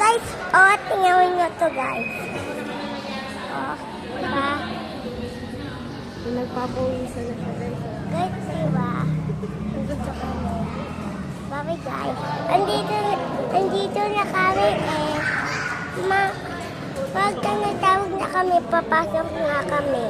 Guys, oh, tingnan nyo to guys. Oh, diba? Nagpapawisan na siya guys. Guys, diba? Nandito sa camera. Bye guys. Andito na kami pag tinatawag na kami, papasok na kami.